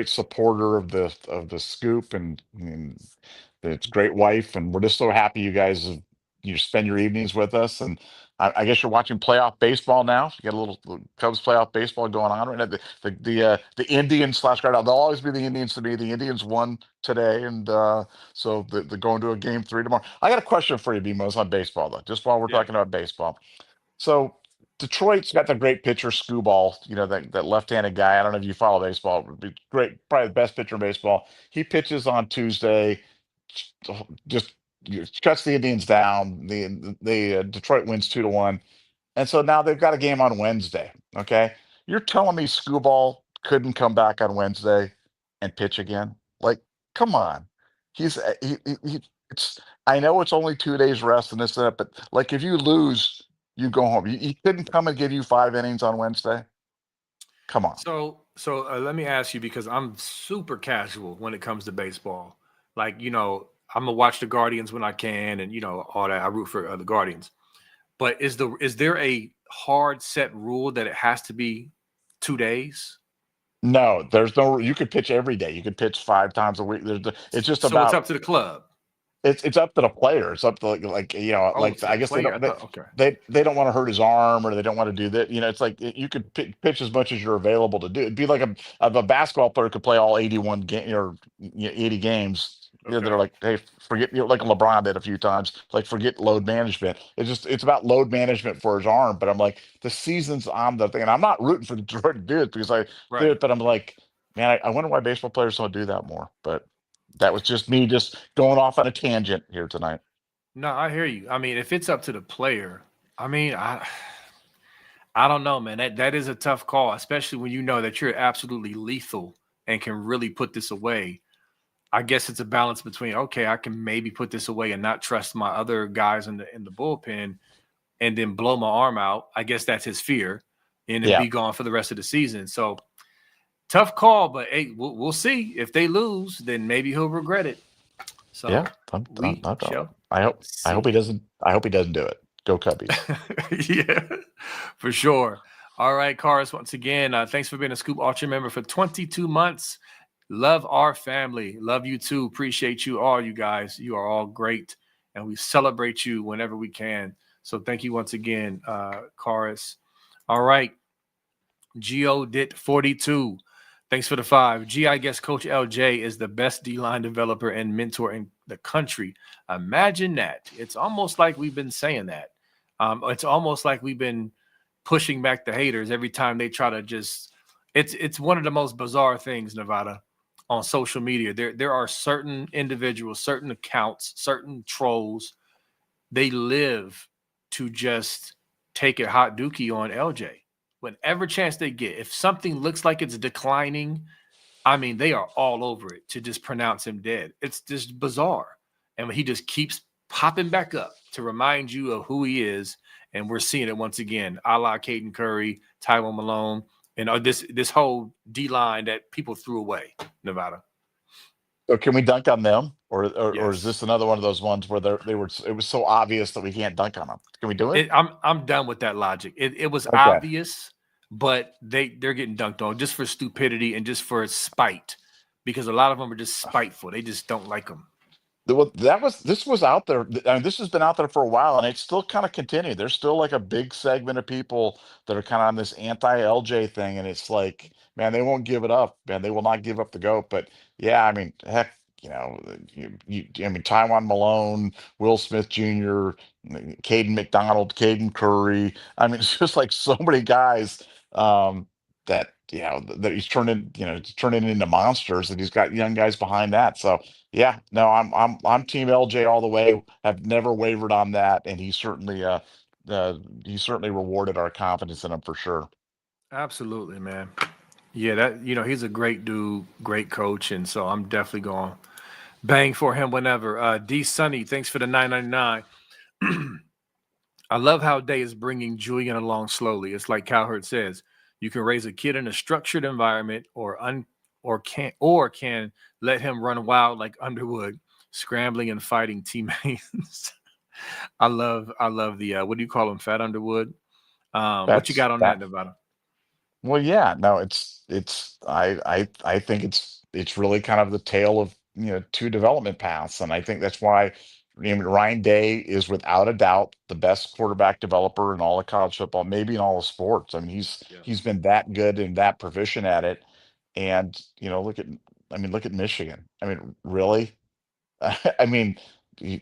supporter of the Scoop, and it's a great wife, and we're just so happy you spend your evenings with us. And I guess you're watching playoff baseball now. You got a little Cubs playoff baseball going on right now. The Indians / Cardinals. They'll always be the Indians to me. The Indians won today, and so they're going to a game 3 tomorrow. I got a question for you, Bmos, on baseball though. Just while we're Yeah. talking about baseball, so Detroit's got the great pitcher Skubal, that left-handed guy. I don't know if you follow baseball. Great, probably the best pitcher in baseball. He pitches on Tuesday, just shuts the Indians down. The Detroit wins 2-1, and so now they've got a game on Wednesday. Okay, you're telling me Skubal couldn't come back on Wednesday and pitch again? Like, come on. He's he it's I know it's only 2 days rest and this and that, but like if you lose, you go home. He couldn't come and give you 5 innings on Wednesday. Come on. So let me ask you because I'm super casual when it comes to baseball. Like, I'm gonna watch the Guardians when I can, and all that. I root for the Guardians. But is there a hard set rule that it has to be 2 days? No, there's no. You could pitch every day. You could pitch 5 times a week. It's just So it's about up to the club. it's up to the player. It's up to Oh, to I the guess they player. I don't thought okay. they don't want to hurt his arm or they don't want to do that. It's like you could pitch as much as you're available to do. It'd be like a basketball player could play all 81 game or 80 games. They're Okay. like, hey, forget like LeBron did a few times. Like forget load management. It's about load management for his arm. But I'm like the season's on the thing, and I'm not rooting for Detroit to do it because I do Right. it. But I'm like, man, I wonder why baseball players don't do that more. But that was just me just going off on a tangent here tonight. No, I hear you. I mean, if it's up to the player, I mean, I don't know, man. That is a tough call, especially when you know that you're absolutely lethal and can really put this away. I guess it's a balance between okay, I can maybe put this away and not trust my other guys in the bullpen and then blow my arm out. I guess that's his fear. and then be gone for the rest of the season. So tough call, but hey, we'll see. If they lose, then maybe he'll regret it. So Yeah, we shall I hope see. he doesn't. I hope he doesn't do it. Go Cubbies. Yeah, for sure. All right, Cars, once again, thanks for being a Scoop Ultra member for 22 months. Love our family. Love you too. Appreciate you all, you guys. You are all great, and we celebrate you whenever we can. So thank you once again, Cars. All right. Geo Dit 42. Thanks for the 5. I guess Coach LJ is the best D-line developer and mentor in the country. Imagine that. It's almost like we've been saying that. It's almost like we've been pushing back the haters every time they try to just it's one of the most bizarre things, Nevada, on social media. There are certain individuals, certain accounts, certain trolls, they live to just take a hot dookie on LJ. Whenever chance they get, if something looks like it's declining, I mean, they are all over it to just pronounce him dead. It's just bizarre. And he just keeps popping back up to remind you of who he is. And we're seeing it once again, a la Caden Curry, Tyrone Malone, and this whole D-line that people threw away, Nevada. So can we dunk on them, or Yes. is this another one of those ones where they were? It was so obvious that we can't dunk on them. Can we do it? I'm done with that logic. It was Okay. obvious, but they're getting dunked on just for stupidity and just for spite, because a lot of them are just spiteful. They just don't like them. Well, this was out there. I mean, this has been out there for a while, and it's still kind of continued. There's still like a big segment of people that are kind of on this anti-LJ thing, and it's like, man, they won't give it up, man. They will not give up the goat. But yeah, I mean, heck, I mean, Taiwan Malone, Will Smith Jr., Caden McDonald, Caden Curry. I mean, it's just like so many guys that that he's turning into monsters, and he's got young guys behind that. So. Yeah, no, I'm Team LJ all the way. Have never wavered on that, and he certainly rewarded our confidence in him for sure. Absolutely, man. Yeah, that he's a great dude, great coach, and so I'm definitely going to bang for him whenever. D Sunny, thanks for the 9.99. I love how Day is bringing Julian along slowly. It's like Cowherd says, you can raise a kid in a structured environment, or can let him run wild like Underwood, scrambling and fighting teammates. I love the what do you call him, Fat Underwood? What you That's got on that, that. Nevada? Well, yeah, no, I think it's really kind of the tale of two development paths, and I think that's why Ryan Day is without a doubt the best quarterback developer in all of college football, maybe in all of sports. I mean, Yeah. he's been that good and that proficient at it, and look at Michigan. I mean, really? I mean, you-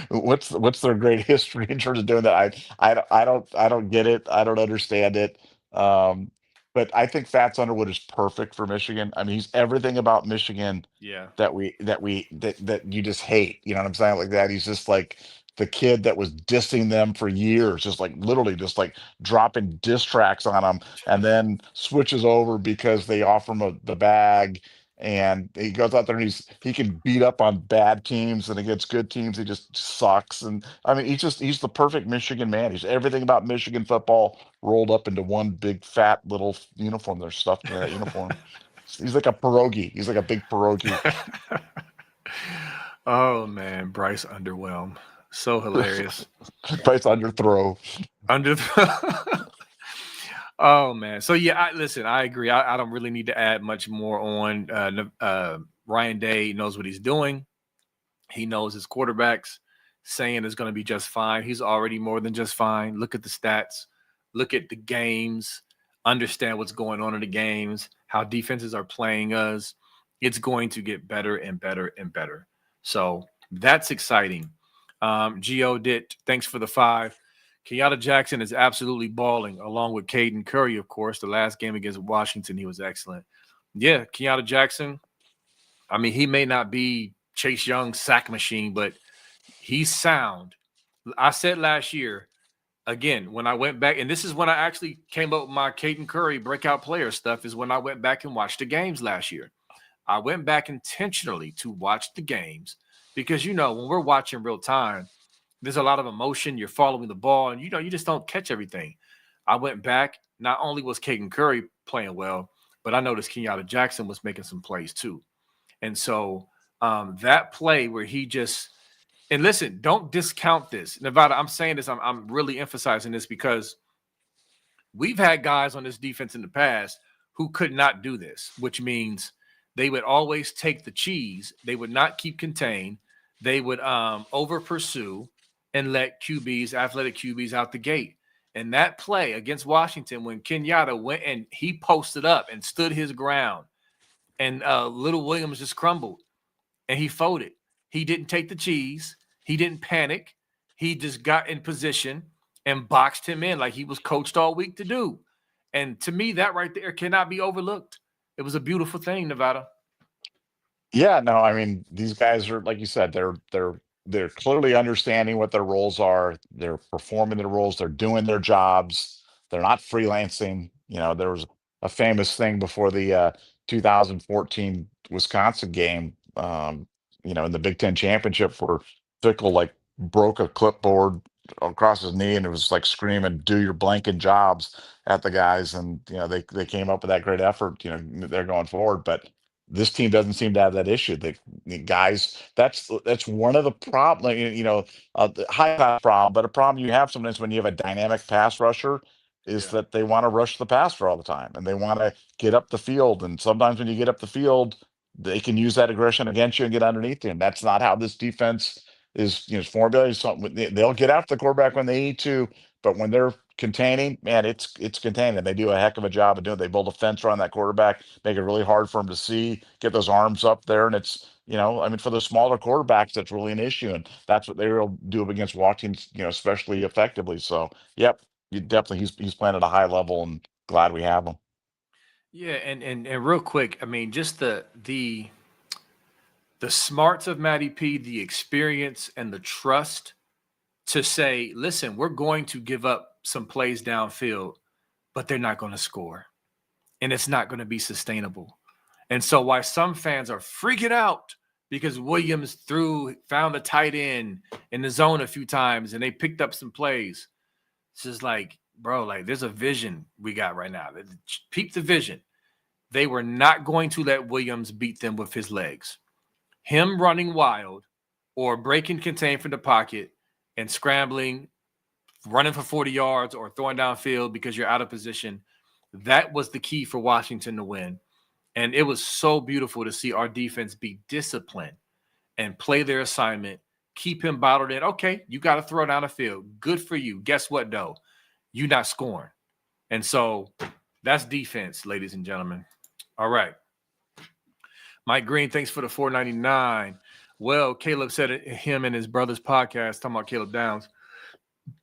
what's their great history in terms of doing that? I don't get it. I don't understand it. Um, but I think Fats Underwood is perfect for Michigan. I mean, he's everything about Michigan Yeah. that you just hate. You know what I'm saying? Like that. He's just like the kid that was dissing them for years, just like literally just like dropping diss tracks on them, and then switches over because they offer him the bag, and he goes out there and he can beat up on bad teams, and against good teams he just sucks. And I mean, he's the perfect Michigan man. He's everything about Michigan football rolled up into one big fat little uniform. They're stuffed in that uniform. He's like a pierogi. He's like a big pierogi. Oh man, Bryce underwhelmed. So hilarious. Price underthrow. Under Oh man. So yeah, listen, I agree. I don't really need to add much more on. Ryan Day knows what he's doing. He knows his quarterbacks. Saying is going to be just fine. He's already more than just fine. Look at the stats. Look at the games. Understand what's going on in the games. How defenses are playing us. It's going to get better and better and better. So that's exciting. Geo did. Thanks for the 5. Kenyatta Jackson is absolutely balling, along with Caden Curry, of course. The last game against Washington, he was excellent. Yeah, Kenyatta Jackson. I mean, he may not be Chase Young's sack machine, but he's sound. I said last year, again, when I went back, and this is when I actually came up with my Caden Curry breakout player stuff, is when I went back and watched the games last year. I went back intentionally to watch the games because, when we're watching real time, there's a lot of emotion. You're following the ball, and, you just don't catch everything. I went back. Not only was Caden Curry playing well, but I noticed Kenyatta Jackson was making some plays too. And so that play where he just and listen, don't discount this, Nevada. I'm saying this. I'm really emphasizing this because we've had guys on this defense in the past who could not do this, which means they would always take the cheese. They would not keep contained. They would over pursue and let QBs, athletic QBs, out the gate. And that play against Washington, when Kenyatta went and he posted up and stood his ground, and Little Williams just crumbled and he folded. He didn't take the cheese. He didn't panic. He just got in position and boxed him in like he was coached all week to do. And to me, that right there cannot be overlooked. It was a beautiful thing, Nevada. Yeah, no, I mean, these guys are, like you said, they're clearly understanding what their roles are. They're performing their roles. They're doing their jobs. They're not freelancing. There was a famous thing before the 2014 Wisconsin game, in the Big Ten championship where Fickle like broke a clipboard across his knee and it was like screaming, "Do your blanking jobs" at the guys. And, they came up with that great effort, they're going forward. But this team doesn't seem to have that issue. The guys, that's one of the problem, the high class problem, but a problem you have sometimes when you have a dynamic pass rusher is Yeah. that they want to rush the passer all the time and they want to get up the field. And sometimes when you get up the field, they can use that aggression against you and get underneath you. And that's not how this defense is formulated. They'll get after the quarterback when they need to, but when they're containing, man, it's containing. And they do a heck of a job of doing it. They build a fence around that quarterback, make it really hard for him to see, get those arms up there. And it's, I mean, for the smaller quarterbacks, that's really an issue. And that's what they will do against Watkins, especially effectively. So, yep, he's playing at a high level and glad we have him. Yeah, and real quick, I mean, just the smarts of Matty P, the experience and the trust to say, listen, we're going to give up some plays downfield, but they're not going to score. And it's not going to be sustainable. And so why some fans are freaking out because Williams found the tight end in the zone a few times and they picked up some plays. It's just like, bro, like there's a vision we got right now. Peep the vision. They were not going to let Williams beat them with his legs. Him running wild or breaking contain from the pocket and scrambling, running for 40 yards or throwing downfield because you're out of position. That was the key for Washington to win. And it was so beautiful to see our defense be disciplined and play their assignment, keep him bottled in. Okay, you got to throw down the field. Good for you. Guess what, though? You're not scoring. And so that's defense, ladies and gentlemen. All right. Mike Green, thanks for the $4.99. Well, Caleb said it, him and his brother's podcast, talking about Caleb Downs.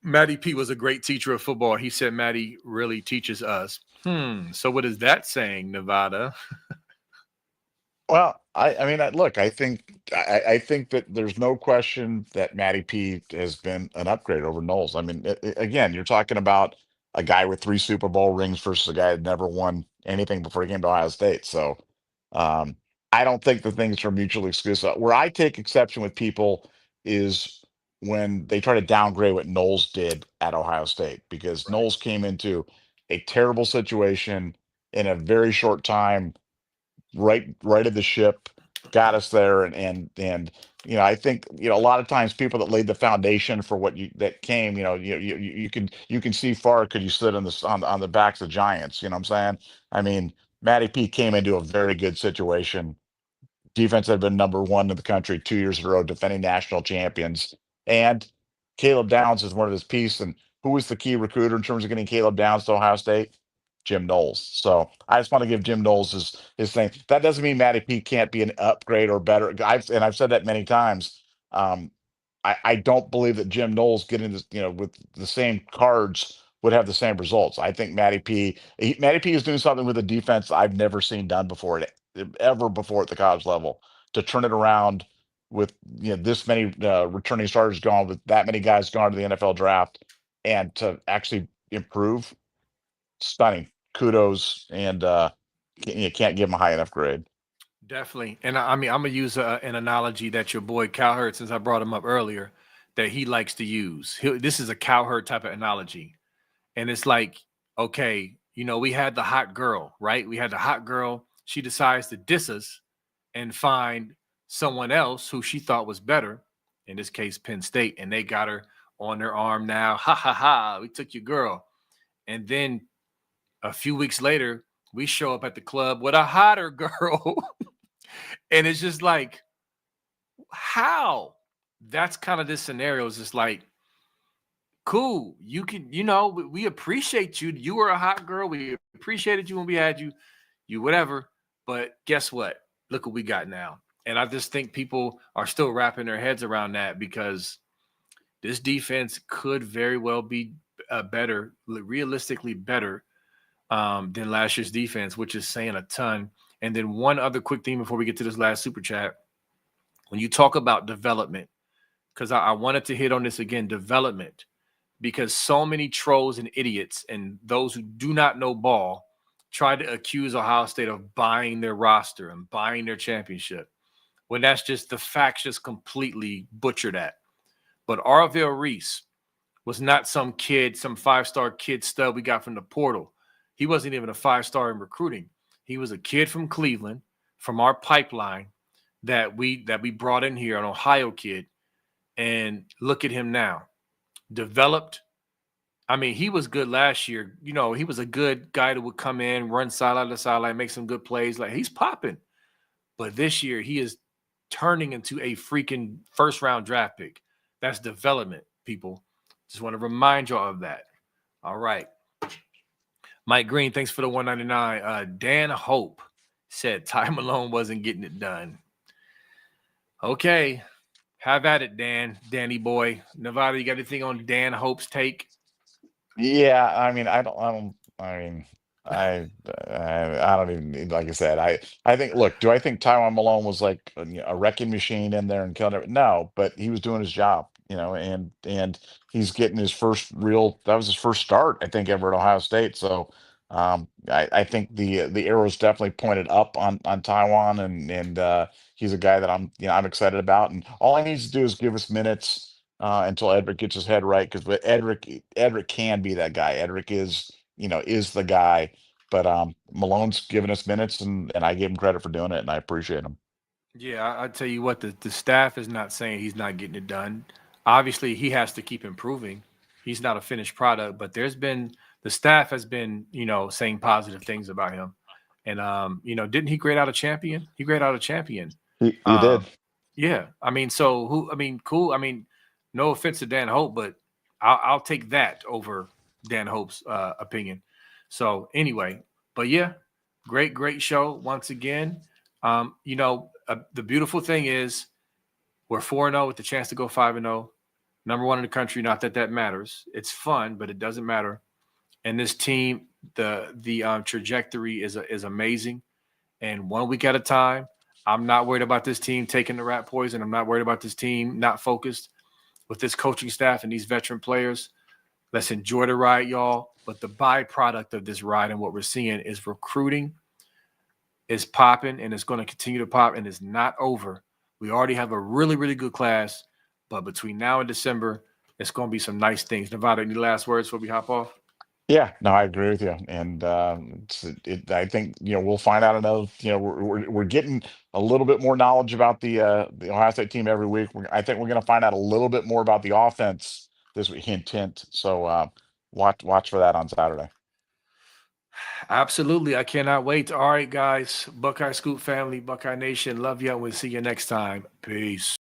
Matty P was a great teacher of football. He said Matty really teaches us. So what is that saying, Nevada? Well, I mean, look, I think that there's no question that Matty P has been an upgrade over Knowles. I mean, again, you're talking about a guy with 3 Super Bowl rings versus a guy that never won anything before he came to Ohio State. So, um, I don't think the things are mutually exclusive. Where I take exception with people is when they try to downgrade what Knowles did at Ohio State, because Right. Knowles came into a terrible situation in a very short time, right of the ship, got us there. And I think, a lot of times people that laid the foundation for what you that came, you can see far could you sit on the backs of giants. You know what I'm saying? I mean, Matty P came into a very good situation. Defense had been number one in the country 2 years in a row, defending national champions. And Caleb Downs is one of his piece. And who was the key recruiter in terms of getting Caleb Downs to Ohio State? Jim Knowles. So I just want to give Jim Knowles his thing. That doesn't mean Matty P can't be an upgrade or better. I've said that many times. Um, I don't believe that Jim Knowles getting this, with the same cards would have the same results. I think Matty P is doing something with the defense I've never seen done before, ever before at the college level, to turn it around with this many returning starters gone, with that many guys gone to the NFL draft, and to actually improve. Stunning. Kudos, and you can't give him a high enough grade. Definitely. And I mean, I'm going to use an analogy that your boy Cowherd, since I brought him up earlier, that he likes to use. This is a Cowherd type of analogy. And it's like okay, we had the hot girl, right? We had the hot girl. She decides to diss us and find someone else who she thought was better, in this case, Penn State, and they got her on their arm now. Ha ha ha, we took your girl. And then a few weeks later, we show up at the club with a hotter girl. And it's just like, how? That's kind of this scenario. Is just like, cool. You can, we appreciate you. You were a hot girl. We appreciated you when we had you, whatever. But guess what? Look what we got now. And I just think people are still wrapping their heads around that, because this defense could very well be better, realistically better than last year's defense, which is saying a ton. And then one other quick thing before we get to this last super chat. When you talk about development, because I wanted to hit on this again, development, because so many trolls and idiots and those who do not know ball try to accuse Ohio State of buying their roster and buying their championship, when that's just the facts just completely butchered at. But Arvell Reese was not some kid, some five-star kid stud we got from the portal. He wasn't even a five-star in recruiting. He was a kid from Cleveland, from our pipeline that we brought in here, an Ohio kid. And look at him now. Developed. I mean, he was good last year. He was a good guy that would come in, run sideline to sideline, make some good plays. Like, he's popping. But this year, he is turning into a freaking first-round draft pick. That's development, people. Just want to remind y'all of that. All right. Mike Green, thanks for the $1.99. Dan Hope said Ty Malone wasn't getting it done. Okay. Have at it, Danny boy. Nevada, you got anything on Dan Hope's take? Yeah, I mean, I don't even, like I said, I think, look, do I think Tyron Malone was like a wrecking machine in there and killing it? No, but he was doing his job, and he's getting his that was his first start, I think, ever at Ohio State. So I think the arrow's definitely pointed up on Taiwan, and he's a guy that I'm excited about, and all he needs to do is give us minutes until Edric gets his head right, because Edric can be that guy. Edric is the guy, but Malone's giving us minutes, and I give him credit for doing it, and I appreciate him. Yeah, I tell you what, the staff is not saying he's not getting it done. Obviously, he has to keep improving. He's not a finished product, but the staff has been, saying positive things about him. And didn't he grade out a champion? He graded out a champion. He Um, did. yeah. I mean, cool. I mean, no offense to Dan Hope, but I'll take that over Dan Hope's opinion. So anyway, but yeah, great show once again. The beautiful thing is we're 4-0 with the chance to go 5-0, number one in the country. Not that matters. It's fun, but it doesn't matter. And this team, the trajectory is amazing. And 1 week at a time. I'm not worried about this team taking the rat poison. I'm not worried about this team not focused. With this coaching staff and these veteran players, let's enjoy the ride, y'all. But the byproduct of this ride and what we're seeing is recruiting is popping, and it's going to continue to pop, and it's not over. We already have a really, really good class, but between now and December, it's going to be some nice things. Nevada, any last words before we hop off? Yeah, no, I agree with you, and I think we'll find out enough. We're getting a little bit more knowledge about the Ohio State team every week. I think we're going to find out a little bit more about the offense this week. Hint. So watch for that on Saturday. Absolutely. I cannot wait. All right, guys. Buckeye Scoop family, Buckeye Nation. Love you. We'll see you next time. Peace.